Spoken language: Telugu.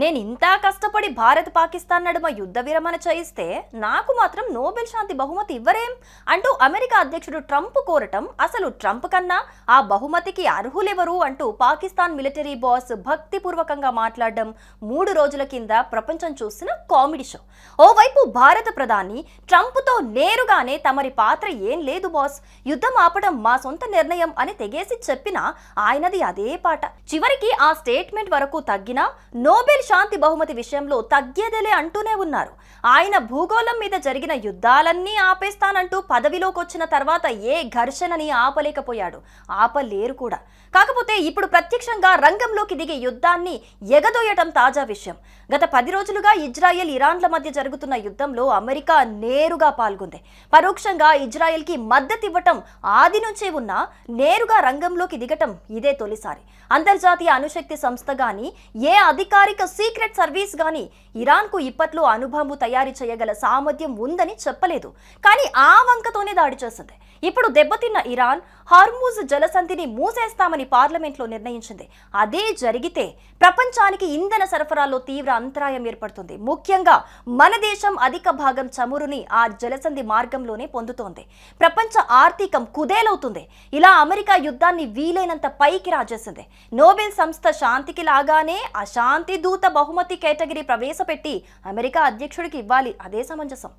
నేను ఇంత కష్టపడి భారత్ పాకిస్తాన్ నడుమ యుద్ధ విరమణ చేయిస్తే నాకు మాత్రం నోబెల్ శాంతి బహుమతి ఇవ్వరేం అంటూ అమెరికా అధ్యక్షుడు ట్రంప్ కోరటం, అసలు ట్రంప్ కన్నా ఆ బహుమతికి అర్హులెవరు అంటూ పాకిస్తాన్ మిలిటరీ బాస్ భక్తిపూర్వకంగా మాట్లాడడం 3 రోజుల కింద ప్రపంచం చూసిన కామెడీ షో. ఓవైపు భారత ప్రధాని ట్రంప్తో నేరుగానే తమరి పాత్ర ఏం లేదు బాస్, యుద్ధం ఆపడం మా సొంత నిర్ణయం అని తెగేసి చెప్పినా ఆయనది అదే పాట. చివరికి ఆ స్టేట్మెంట్ వరకు తగ్గినా నోబెల్ శాంతి బహుమతి విషయంలో తగ్గేదేలే అంటూనే ఉన్నారు. ఆయన భూగోళం మీద జరిగిన యుద్ధాలన్నీ ఆపేస్తానంటూ పదవిలోకి వచ్చిన తర్వాత ఏ ఘర్షణని ఆపలేకపోయాడు, ఆపలేరు కూడా. కాకపోతే ఇప్పుడు ప్రత్యక్షంగా రంగంలోకి దిగే యుద్ధాన్ని ఎగదోయటం తాజా విషయం. గత 10 రోజులుగా ఇజ్రాయెల్ ఇరాన్ల మధ్య జరుగుతున్న యుద్ధంలో అమెరికా నేరుగా పాల్గొంది. పరోక్షంగా ఇజ్రాయెల్కి మద్దతు ఇవ్వటం ఆది నుంచే ఉన్నా నేరుగా రంగంలోకి దిగటం ఇదే తొలిసారి. అంతర్జాతీయ అణుశక్తి సంస్థ గాని, ఏ అధికారిక సీక్రెట్ సర్వీస్ గాని ఇరాన్కు ఇప్పట్లో అణుబాంబు తయారు చేయగల సామర్థ్యం ఉందని చెప్పలేదు. కానీ ఆ వంకతోనే దాడి చేసింది. ఇప్పుడు దెబ్బతిన్న ఇరాన్ హార్మూజ్ జలసంధిని మూసేస్తామని పార్లమెంట్లో నిర్ణయించింది. అదే జరిగితే ప్రపంచానికి ఇంధన సరఫరాలో తీవ్ర అంతరాయం ఏర్పడుతుంది. ముఖ్యంగా మన దేశం అధిక భాగం చమురుని ఆ జలసంధి మార్గంలోనే పొందుతోంది. ప్రపంచ ఆర్థికం కుదేలవుతుంది. ఇలా అమెరికా యుద్ధాన్ని వీలైనంత పైకి రాజేసింది. నోబెల్ సంస్థ శాంతికి లాగానే అశాంతి దూత బహుమతి కేటగిరీ ప్రవేశపెట్టి అమెరికా అధ్యక్షుడికి ఇవ్వాలి. అదే సమంజసం.